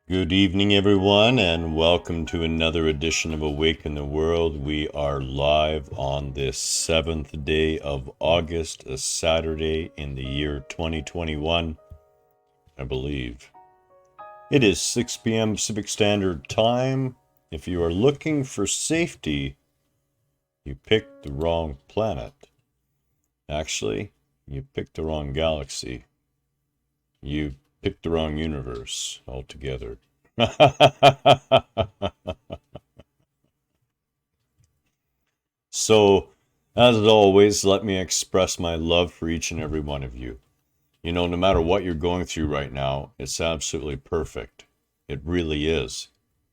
Good evening, everyone, and welcome to another edition of Awake in the World. We are live on this 7th day of August, a Saturday in the year 2021, I believe. It is 6 p.m. Pacific Standard Time. If you are looking for safety, you picked the wrong planet. Actually, you picked the wrong galaxy. You picked the wrong universe altogether. So, as always, let me express my love for each and every one of you. No matter what you're going through right now, it's absolutely perfect. It really is.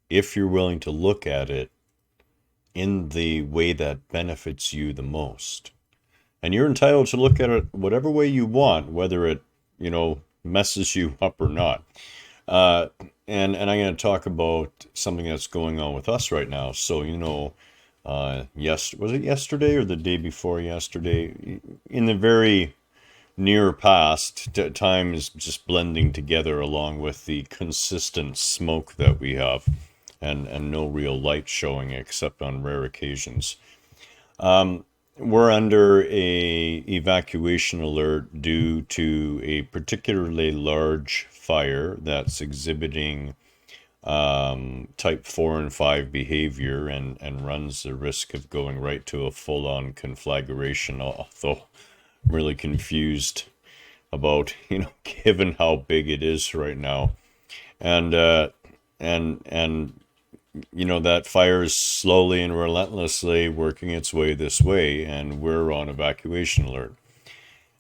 If you're willing to look at it in the way that benefits you the most. And you're entitled to look at it whatever way you want, whether it, messes you up or not. Uh, and I'm going to talk about something that's going on with us right now. So, yes, was it yesterday or the day before yesterday? In the very near past, time is just blending together along with the consistent smoke that we have, and no real light showing except on rare occasions. We're under a evacuation alert due to a particularly large fire that's exhibiting type 4 and 5 behavior and runs the risk of going right to a full-on conflagration, although I'm really confused about, given how big it is right now. And and that fire is slowly and relentlessly working its way this way, and we're on evacuation alert.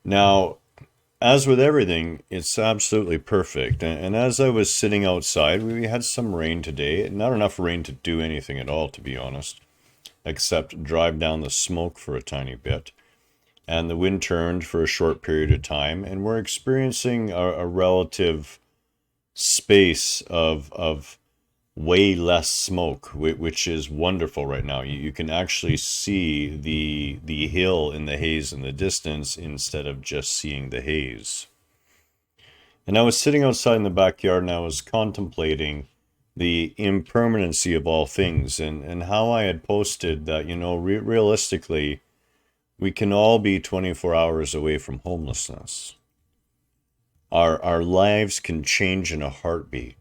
Now, as with everything, it's absolutely perfect. And as I was sitting outside, we had some rain today. Not enough rain to do anything at all, to be honest, except drive down the smoke for a tiny bit. And the wind turned for a short period of time, and we're experiencing a relative space of way less smoke, which is wonderful right now. You can actually see the hill in the haze in the distance instead of just seeing the haze. And I was sitting outside in the backyard and I was contemplating the impermanency of all things, and how I had posted that, realistically, we can all be 24 hours away from homelessness. Our lives can change in a heartbeat.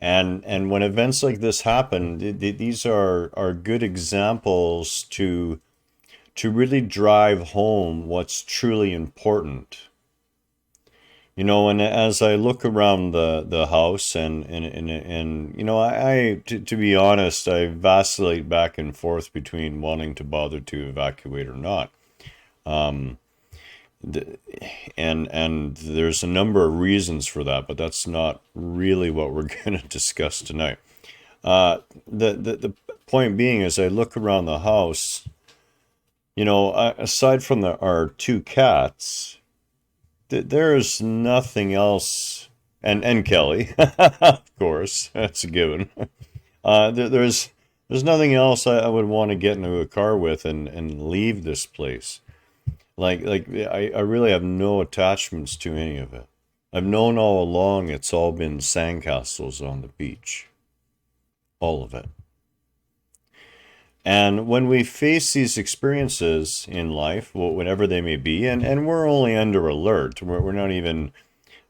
And when events like this happen, these are good examples to really drive home what's truly important. And as I look around the house and to be honest, I vacillate back and forth between wanting to bother to evacuate or not. Um, and there's a number of reasons for that, but that's not really what we're going to discuss tonight. The point being, as I look around the house, aside from our two cats, there's nothing else, and Kelly, of course, that's a given. There's nothing else I would want to get into a car with and leave this place. I really have no attachments to any of it. I've known all along it's all been sandcastles on the beach. All of it. And when we face these experiences in life, whatever they may be, and we're only under alert, we're not even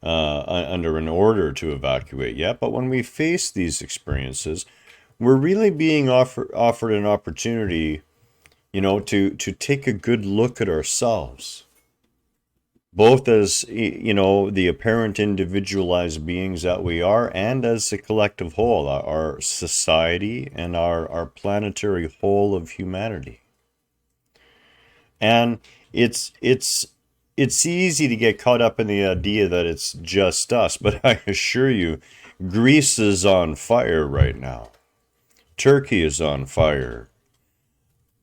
under an order to evacuate yet, but when we face these experiences, we're really being offered an opportunity, to take a good look at ourselves, both as, the apparent individualized beings that we are, and as the collective whole, our society and our planetary whole of humanity. And it's easy to get caught up in the idea that it's just us, but I assure you, Greece is on fire right now. Turkey is on fire.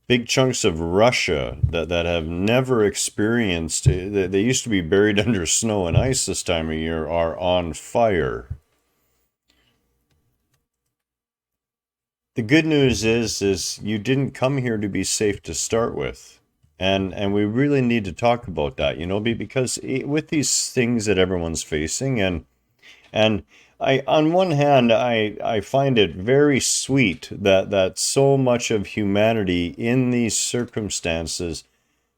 Big chunks of Russia that have never experienced, they used to be buried under snow and ice this time of year, are on fire. The good news is you didn't come here to be safe to start with. And we really need to talk about that, because with these things that everyone's facing, and on one hand, I find it very sweet that so much of humanity in these circumstances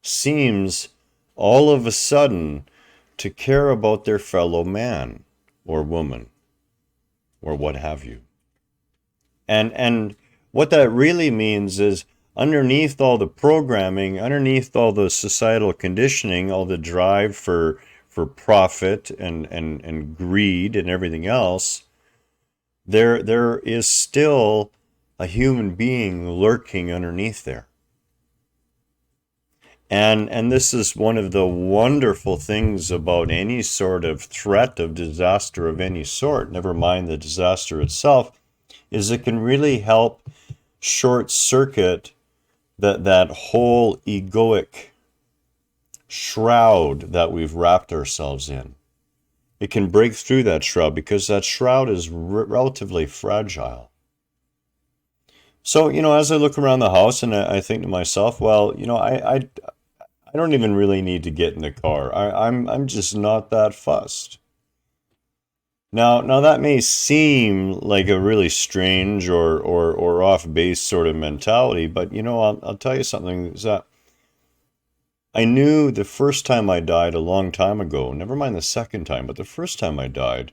seems all of a sudden to care about their fellow man or woman or what have you. And what that really means is underneath all the programming, underneath all the societal conditioning, all the drive for profit and greed and everything else, there is still a human being lurking underneath there. And this is one of the wonderful things about any sort of threat of disaster of any sort, never mind the disaster itself, is it can really help short circuit that whole egoic shroud that we've wrapped ourselves in. It can break through that shroud because that shroud is relatively fragile. So, as I look around the house and I think to myself, well, I don't even really need to get in the car. I'm just not that fussed. Now that may seem like a really strange or off base sort of mentality, but I'll tell you something is that I knew the first time I died a long time ago, never mind the second time, but the first time I died,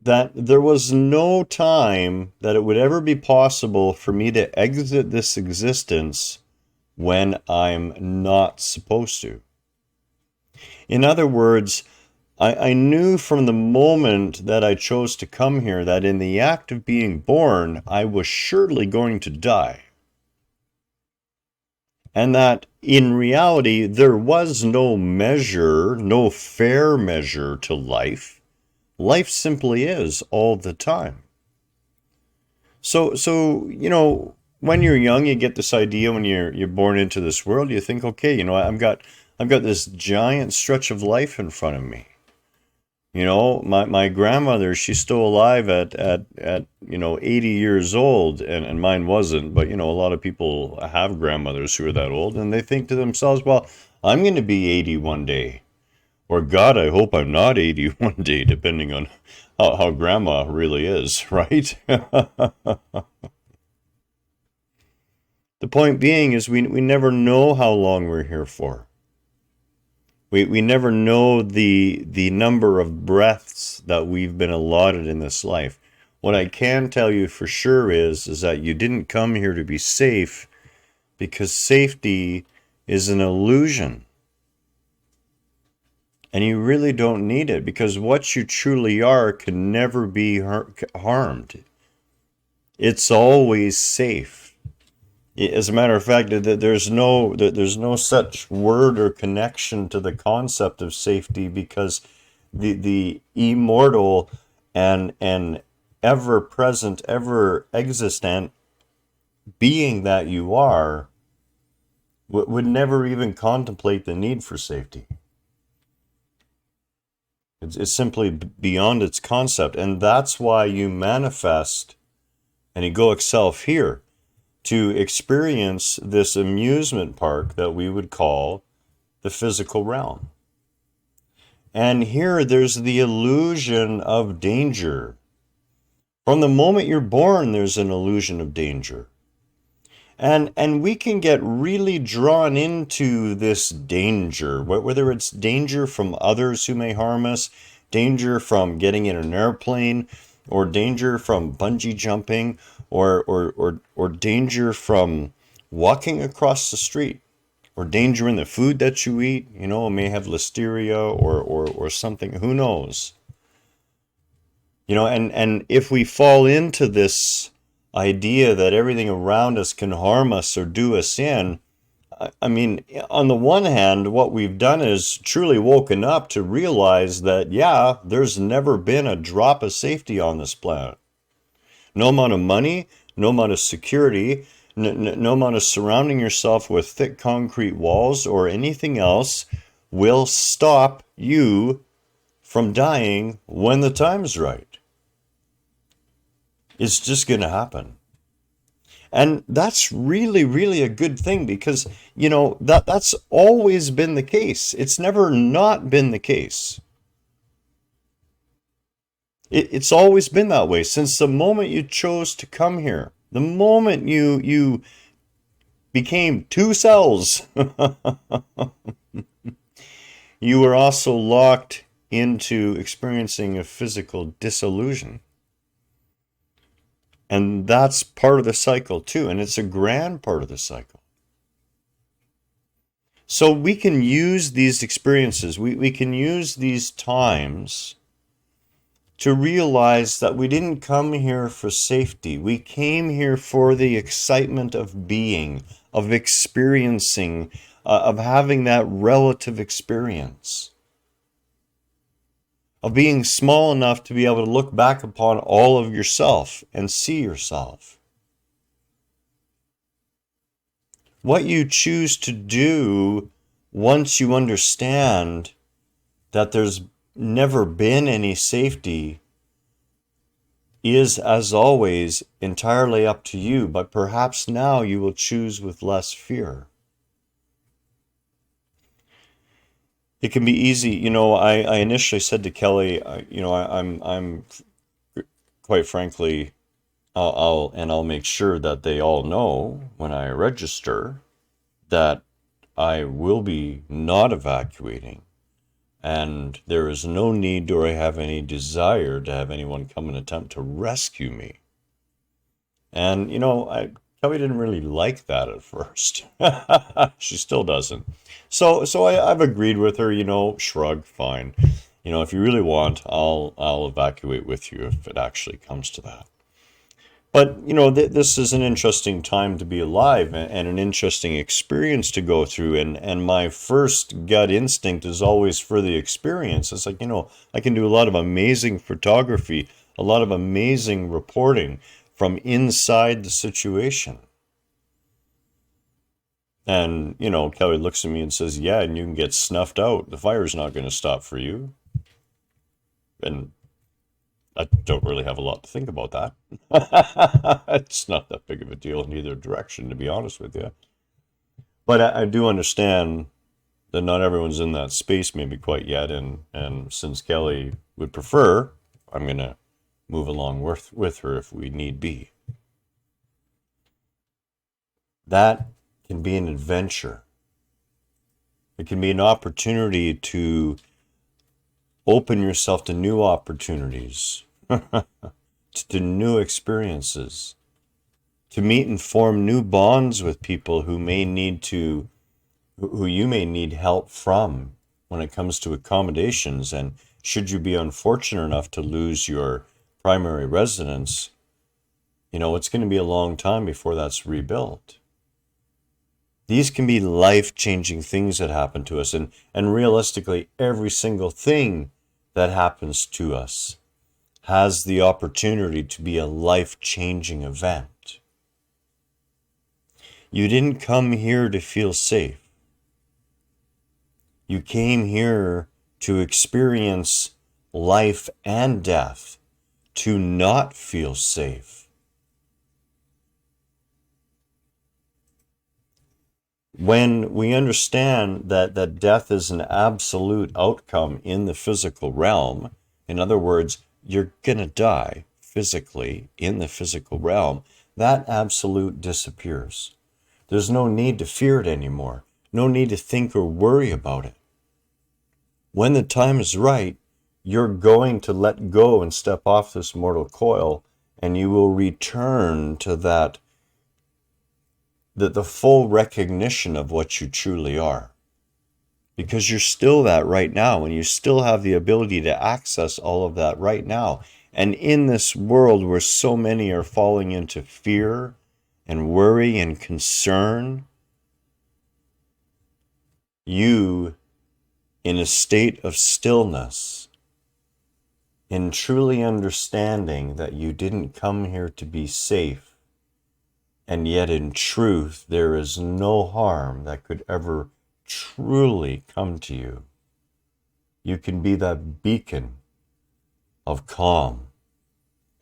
that there was no time that it would ever be possible for me to exit this existence when I'm not supposed to. In other words, I knew from the moment that I chose to come here that in the act of being born, I was surely going to die. And that in reality, there was no measure, no fair measure to life. Life simply is all the time. So when you're young, you get this idea when you're born into this world, you think, okay, I've got this giant stretch of life in front of me. My grandmother, she's still alive at 80 years old, and mine wasn't, but a lot of people have grandmothers who are that old, and they think to themselves, well, I'm going to be 80 one day. Or God, I hope I'm not 80 one day, depending on how grandma really is, right? The point being is we never know how long we're here for. We never know the number of breaths that we've been allotted in this life. What I can tell you for sure is that you didn't come here to be safe, because safety is an illusion. And you really don't need it, because what you truly are can never be harmed. It's always safe. As a matter of fact, there's no such word or connection to the concept of safety, because the immortal and ever present, ever existent being that you are would never even contemplate the need for safety. It's simply beyond its concept, and that's why you manifest an egoic self here, to experience this amusement park that we would call the physical realm. And here there's the illusion of danger. From the moment you're born, there's an illusion of danger. And we can get really drawn into this danger, whether it's danger from others who may harm us, danger from getting in an airplane, or danger from bungee jumping, or danger from walking across the street, or danger in the food that you eat. It may have listeria or something, who knows. And if we fall into this idea that everything around us can harm us or do us in, I mean, on the one hand, what we've done is truly woken up to realize that, yeah, there's never been a drop of safety on this planet. No amount of money, no amount of security, no amount of surrounding yourself with thick concrete walls or anything else will stop you from dying when the time's right. It's just going to happen. And that's really, really a good thing, because, that's always been the case. It's never not been the case. It's always been that way since the moment you chose to come here. The moment you became two cells, you were also locked into experiencing a physical disillusion. And that's part of the cycle too, and it's a grand part of the cycle. So we can use these experiences, we can use these times to realize that we didn't come here for safety. We came here for the excitement of being, of experiencing, of having that relative experience, of being small enough to be able to look back upon all of yourself and see yourself. What you choose to do once you understand that there's never been any safety is, as always, entirely up to you, but perhaps now you will choose with less fear. It can be easy, I initially said to Kelly, I'm quite frankly, I'll make sure that they all know when I register that I will be not evacuating. And there is no need or I have any desire to have anyone come and attempt to rescue me. And, Kelly didn't really like that at first. She still doesn't. So I've agreed with her, shrug, fine. If you really want, I'll evacuate with you if it actually comes to that. But, this is an interesting time to be alive and an interesting experience to go through. And my first gut instinct is always for the experience. It's like, I can do a lot of amazing photography, a lot of amazing reporting from inside the situation. And, Kelly looks at me and says, yeah, and you can get snuffed out. The fire's not going to stop for you. And I don't really have a lot to think about that. It's not that big of a deal in either direction, to be honest with you. But I do understand that not everyone's in that space maybe quite yet. And since Kelly would prefer, I'm going to move along with her if we need be. That can be an adventure. It can be an opportunity to open yourself to new opportunities, to new experiences, to meet and form new bonds with people who you may need help from when it comes to accommodations. And should you be unfortunate enough to lose your primary residence, it's going to be a long time before that's rebuilt. These can be life-changing things that happen to us. And realistically, every single thing that happens to us has the opportunity to be a life-changing event. You didn't come here to feel safe. You came here to experience life and death, to not feel safe. When we understand that death is an absolute outcome in the physical realm, in other words, you're going to die physically in the physical realm, that absolute disappears. There's no need to fear it anymore. No need to think or worry about it. When the time is right, you're going to let go and step off this mortal coil, and you will return to the full recognition of what you truly are. Because you're still that right now, and you still have the ability to access all of that right now. And in this world where so many are falling into fear and worry and concern, you, in a state of stillness, in truly understanding that you didn't come here to be safe, and yet in truth there is no harm that could ever truly come to you. You can be that beacon of calm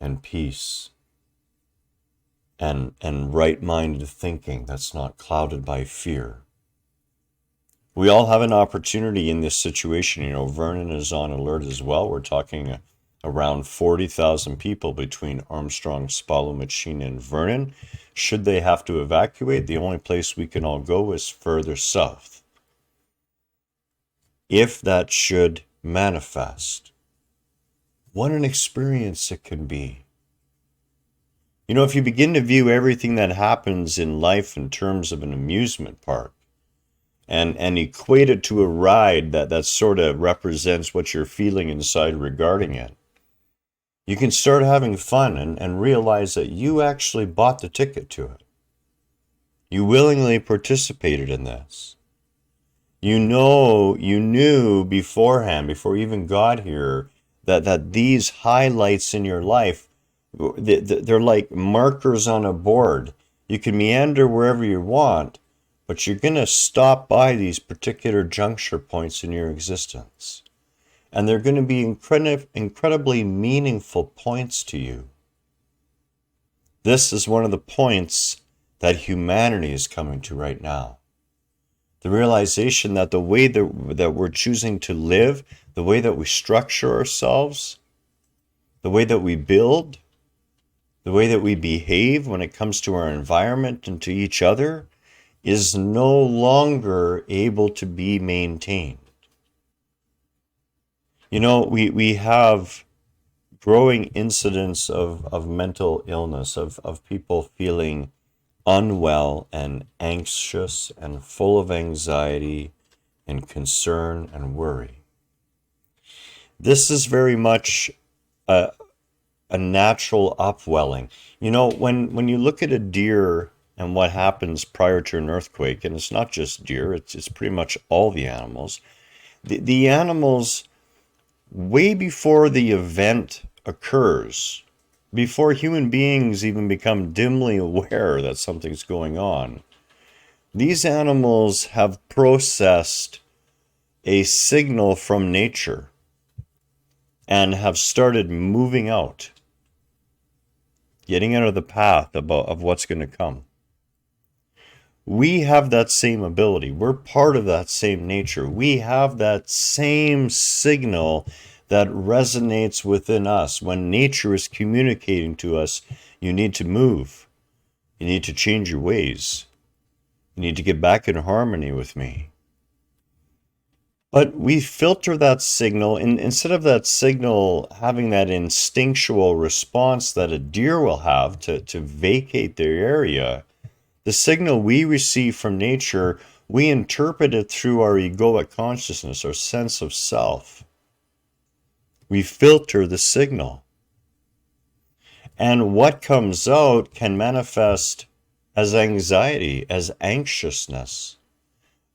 and peace and right-minded thinking that's not clouded by fear. We all have an opportunity in this situation. Vernon is on alert as well. We're talking around 40,000 people between Armstrong, Spalumachina, and Vernon. Should they have to evacuate, the only place we can all go is further south. If that should manifest, what an experience it can be. You know, if you begin to view everything that happens in life in terms of an amusement park, and equate it to a ride that sort of represents what you're feeling inside regarding it, you can start having fun and realize that you actually bought the ticket to it. You willingly participated in this. You knew beforehand, before you even got here, that these highlights in your life, they're like markers on a board. You can meander wherever you want, but you're going to stop by these particular juncture points in your existence. And they're going to be incredibly meaningful points to you. This is one of the points that humanity is coming to right now. The realization that the way that we're choosing to live, the way that we structure ourselves, the way that we build, the way that we behave when it comes to our environment and to each other, is no longer able to be maintained. You know, we have growing incidents of mental illness, of people feeling unwell and anxious and full of anxiety and concern and worry. This is very much a natural upwelling. You know, when you look at a deer and what happens prior to an earthquake, and it's not just deer, it's pretty much all the animals. The animals, way before the event occurs, before human beings even become dimly aware that something's going on, these animals have processed a signal from nature and have started moving out, getting out of the path of what's going to come. We have that same ability. We're part of that same nature. We have that same signal that resonates within us. When nature is communicating to us, you need to move. You need to change your ways. You need to get back in harmony with me. But we filter that signal, and instead of that signal having that instinctual response that a deer will have to vacate their area, the signal we receive from nature, we interpret it through our egoic consciousness, our sense of self. We filter the signal. And what comes out can manifest as anxiety, as anxiousness,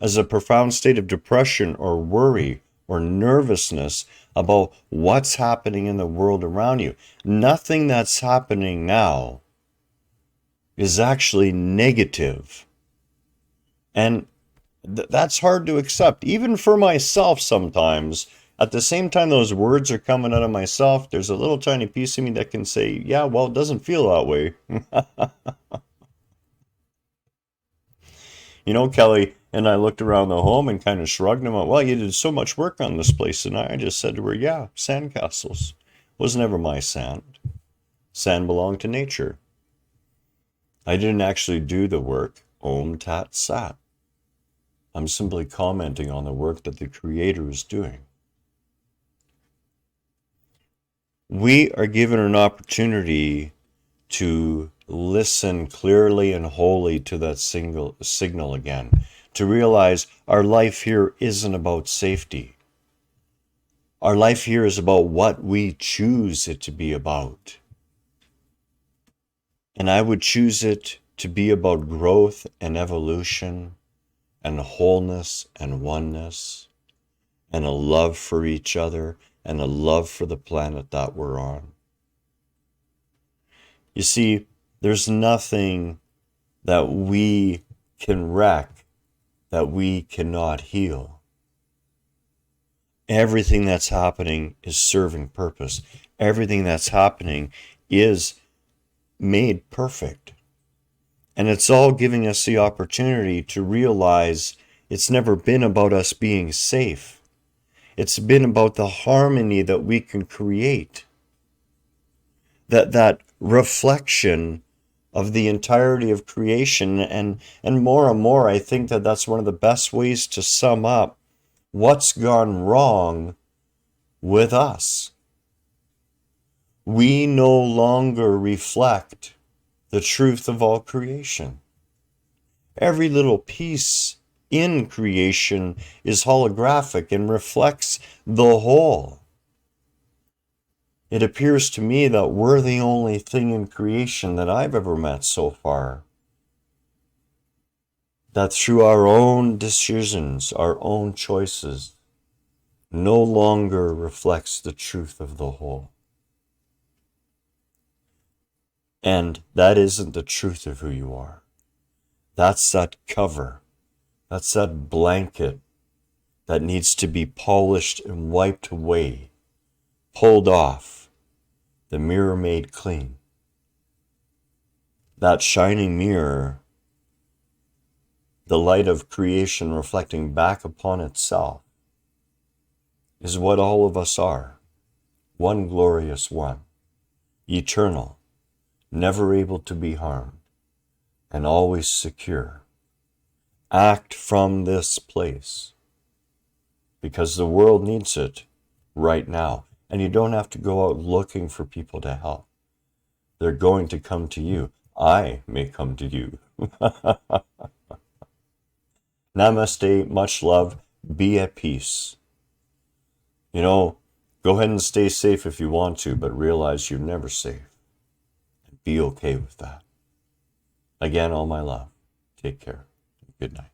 as a profound state of depression or worry or nervousness about what's happening in the world around you. Nothing that's happening now is actually negative. And that's hard to accept, even for myself sometimes. At the same time those words are coming out of myself, there's a little tiny piece of me that can say, yeah, well, it doesn't feel that way. You know, Kelly and I looked around the home and kind of shrugged and went, well, you did so much work on this place. And I just said to her, yeah, sandcastles. It was never my sand. Sand belonged to nature. I didn't actually do the work. Om Tat Sat. I'm simply commenting on the work that the Creator is doing. We are given an opportunity to listen clearly and wholly to that signal again, to realize our life here isn't about safety. Our life here is about what we choose it to be about. And I would choose it to be about growth and evolution and wholeness and oneness and a love for each other and a love for the planet that we're on. You see, there's nothing that we can wreck that we cannot heal. Everything that's happening is serving purpose. Everything that's happening is made perfect. And it's all giving us the opportunity to realize it's never been about us being safe. It's been about the harmony that we can create. that reflection of the entirety of creation. And more, I think that that's one of the best ways to sum up what's gone wrong with us. We no longer reflect the truth of all creation. Every little piece in creation is holographic and reflects the whole. It appears to me that we're the only thing in creation that I've ever met so far that through our own decisions, our own choices, no longer reflects the truth of the whole. And that isn't the truth of who you are. That's that cover. That's that blanket that needs to be polished and wiped away, pulled off, the mirror made clean. That shining mirror, the light of creation reflecting back upon itself, is what all of us are. One glorious one, eternal, never able to be harmed, and always secure. Act from this place, because the world needs it right now. And you don't have to go out looking for people to help. They're going to come to you. I may come to you. Namaste, much love, be at peace. Go ahead and stay safe if you want to, but realize you're never safe. Be okay with that. Again, all my love. Take care. Good night.